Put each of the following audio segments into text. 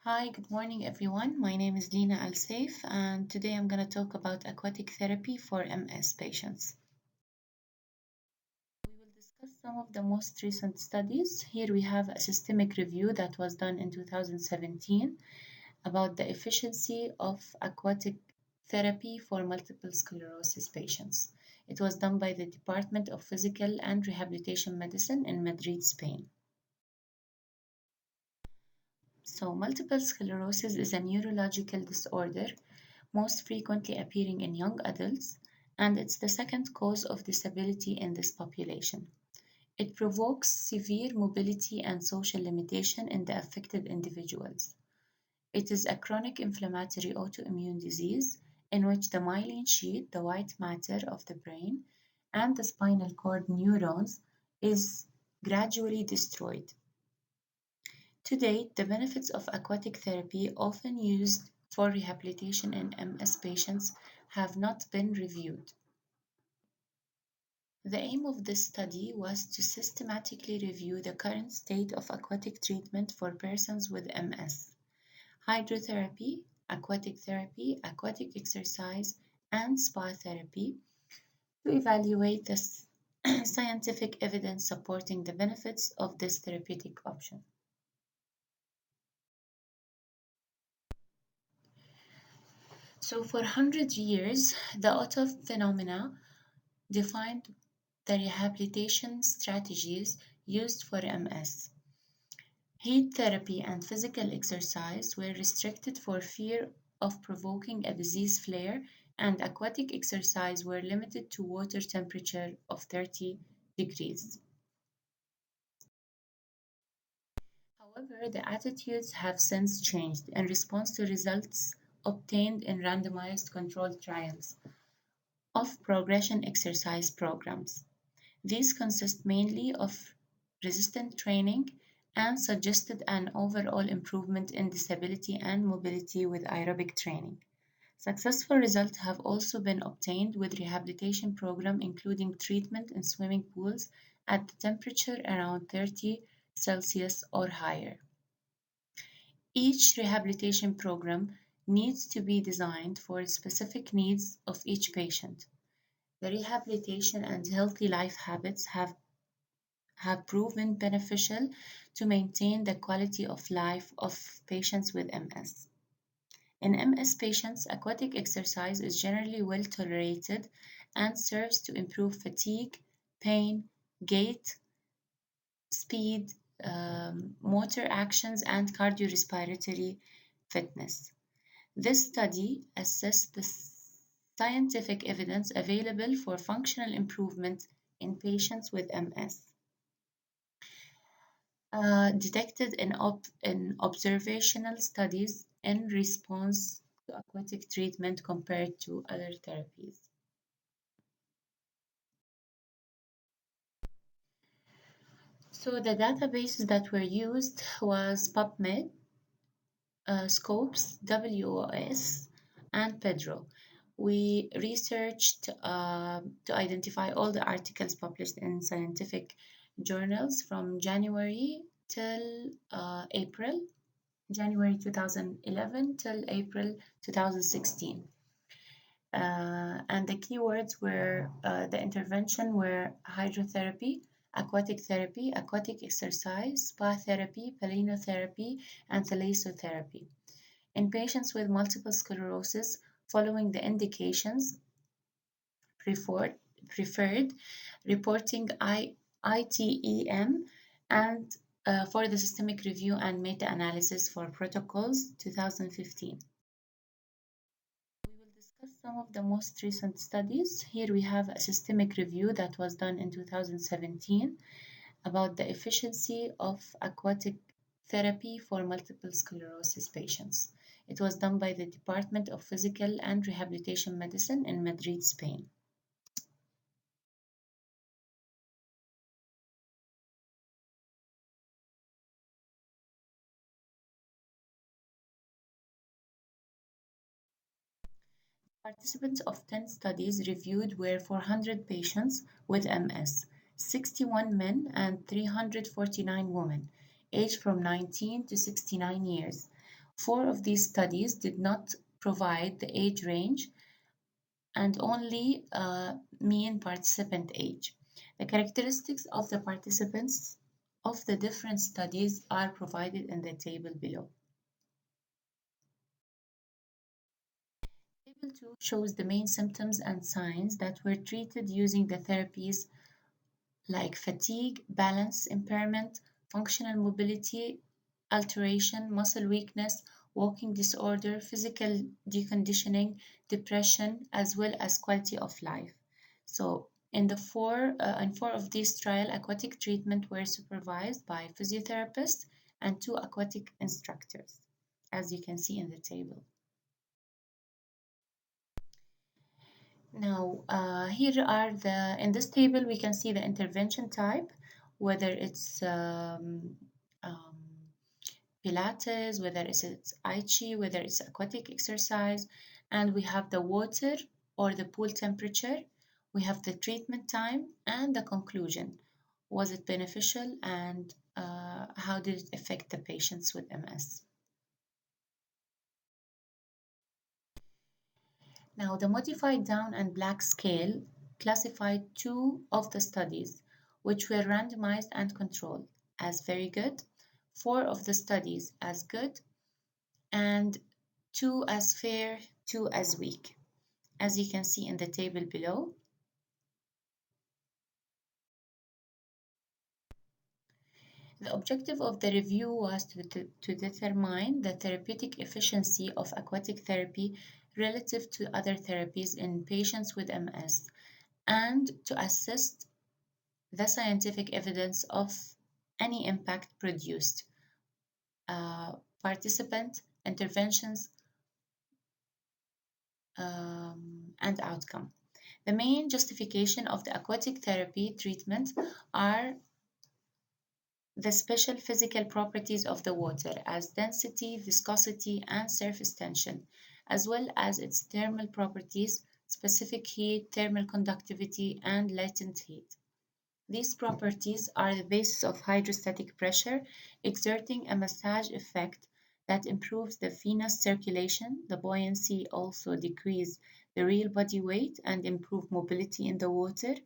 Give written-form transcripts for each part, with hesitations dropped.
Hi, good morning, everyone. My name is Lina Al Saif, and today I'm going to talk about aquatic therapy for MS patients. We will discuss some of the most recent studies. Here we have a systemic review that was done in 2017 about the efficiency of aquatic therapy for multiple sclerosis patients. It was done by the Department of Physical and Rehabilitation Medicine in Madrid, Spain. So, multiple sclerosis is a neurological disorder most frequently appearing in young adults, and it's the second cause of disability in this population. It provokes severe mobility and social limitation in the affected individuals. It is a chronic inflammatory autoimmune disease in which the myelin sheath, the white matter of the brain, and the spinal cord neurons is gradually destroyed. To date, the benefits of aquatic therapy, often used for rehabilitation in MS patients, have not been reviewed. The aim of this study was to systematically review the current state of aquatic treatment for persons with MS, hydrotherapy, aquatic exercise, and spa therapy to evaluate the scientific evidence supporting the benefits of this therapeutic option. So, for 100 years, the Otto phenomena defined the rehabilitation strategies used for MS. Heat therapy and physical exercise were restricted for fear of provoking a disease flare, and aquatic exercise were limited to water temperature of 30 degrees. However, the attitudes have since changed in response to results obtained in randomized controlled trials of progression exercise programs. These consist mainly of resistance training and suggested an overall improvement in disability and mobility with aerobic training. Successful results have also been obtained with rehabilitation program including treatment in swimming pools at the temperature around 30 Celsius or higher. Each rehabilitation program needs to be designed for specific needs of each patient. The rehabilitation and healthy life habits have proven beneficial to maintain the quality of life of patients with MS. In MS patients, aquatic exercise is generally well tolerated and serves to improve fatigue, pain, gait, speed, motor actions, and cardiorespiratory fitness. This study assessed the scientific evidence available for functional improvement in patients with MS. Detected in observational studies in response to aquatic treatment compared to other therapies. So the databases that were used was PubMed, Scopes, WOS, and Pedro. We researched to identify all the articles published in scientific journals from January till April, January 2011 till April 2016. And the keywords were the intervention were hydrotherapy, aquatic exercise, spa therapy, palinotherapy, and thalassotherapy. In patients with multiple sclerosis, following the indications preferred, preferred reporting ITEM and for the systemic review and meta-analysis for protocols 2015. We will discuss some of the most recent studies. Here we have a systemic review that was done in 2017 about the efficiency of aquatic therapy for multiple sclerosis patients. It was done by the Department of Physical and Rehabilitation Medicine in Madrid, Spain. Participants of 10 studies reviewed were 400 patients with MS, 61 men and 349 women, aged from 19 to 69 years. Four of these studies did not provide the age range and only mean participant age. The characteristics of the participants of the different studies are provided in the table below. Table 2 shows the main symptoms and signs that were treated using the therapies like fatigue, balance impairment, functional mobility alteration, muscle weakness, walking disorder, physical deconditioning, depression, as well as quality of life. So, in four of these trial, aquatic treatment were supervised by physiotherapists and two aquatic instructors, as you can see in the table. Now, here are in this table, we can see the intervention type, whether it's um, Pilates, whether it's Tai Chi, whether it's aquatic exercise, and we have the water or the pool temperature, we have the treatment time, and the conclusion. Was it beneficial, and how did it affect the patients with MS? Now, the modified Down and Black scale classified two of the studies, which were randomized and controlled, as very good, four of the studies as good, and two as fair, two as weak, as you can see in the table below. The objective of the review was to determine the therapeutic efficiency of aquatic therapy relative to other therapies in patients with MS and to assess the scientific evidence of any impact produced, participant interventions, and outcome. The main justification of the aquatic therapy treatment are the special physical properties of the water as density, viscosity, and surface tension, as well as its thermal properties, specific heat, thermal conductivity, and latent heat. These properties are the basis of hydrostatic pressure, exerting a massage effect that improves the venous circulation. The buoyancy also decreases the real body weight and improve mobility in the water.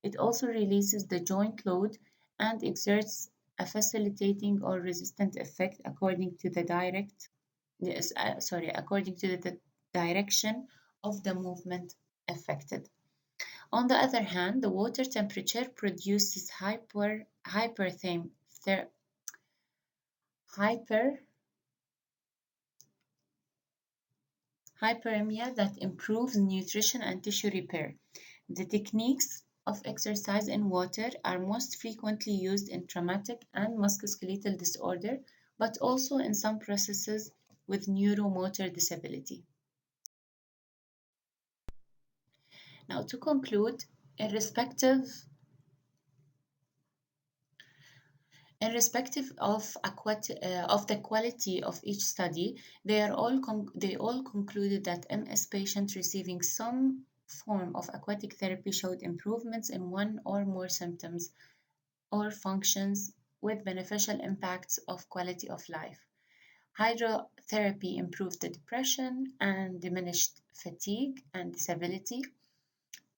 It also releases the joint load and exerts a facilitating or resistant effect according to the according to the direction of the movement affected. On the other hand, the water temperature produces hyper, hyperemia that improves nutrition and tissue repair. The techniques of exercise in water are most frequently used in traumatic and musculoskeletal disorder, but also in some processes with neuromotor disability. Now, to conclude, irrespective Irrespective of the quality of each study, they all concluded that MS patients receiving some form of aquatic therapy showed improvements in one or more symptoms or functions with beneficial impacts of quality of life. Hydrotherapy improved the depression and diminished fatigue and disability.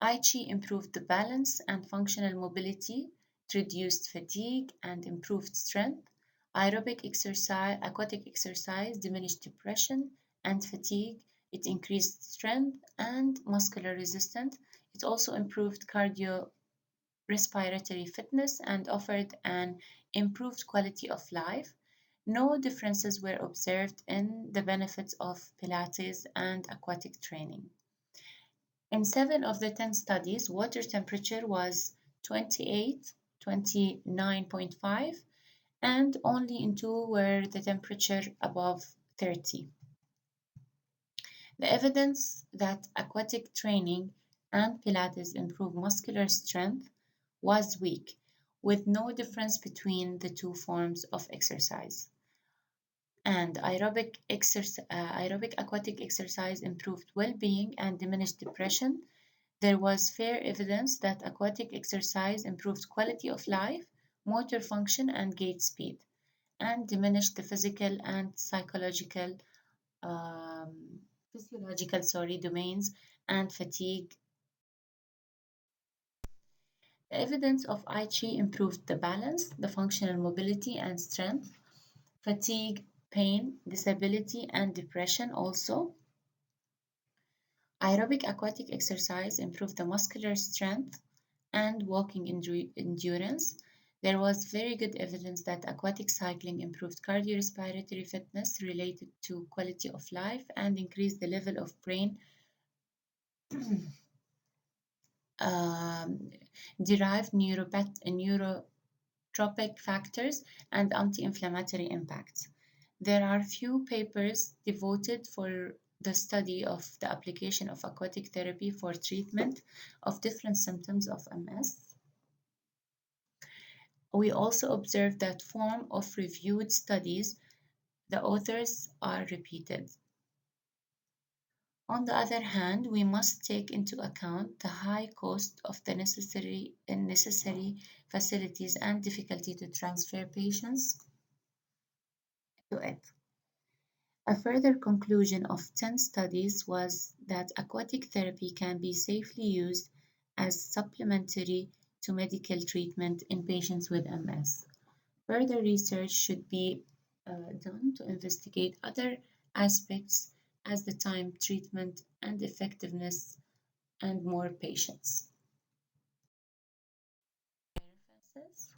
Aichi improved the balance and functional mobility, it reduced fatigue and improved strength. Aquatic exercise diminished depression and fatigue. It increased strength and muscular resistance. It also improved cardiorespiratory fitness and offered an improved quality of life. No differences were observed in the benefits of Pilates and aquatic training. In 7 of the 10 studies, water temperature was 28, 29.5, and only in 2 were the temperature above 30. The evidence that aquatic training and Pilates improve muscular strength was weak, with no difference between the two forms of exercise. And aerobic aquatic exercise improved well-being and diminished depression. There was fair evidence that aquatic exercise improved quality of life, motor function, and gait speed. and diminished the physical and psychological um, physiological domains and fatigue. The evidence of I Chi improved the balance, the functional mobility and strength, fatigue, pain, disability, and depression also. Aerobic aquatic exercise improved the muscular strength and walking endurance. There was very good evidence that aquatic cycling improved cardiorespiratory fitness related to quality of life and increased the level of brain um, derived neurotropic factors and anti-inflammatory impacts. There are few papers devoted for the study of the application of aquatic therapy for treatment of different symptoms of MS. We also observed that form of reviewed studies, the authors are repeated. On the other hand, we must take into account the high cost of the necessary facilities and difficulty to transfer patients to it. A further conclusion of 10 studies was that aquatic therapy can be safely used as supplementary to medical treatment in patients with MS. Further research should be done to investigate other aspects as the time, treatment, and effectiveness, and more patients. References.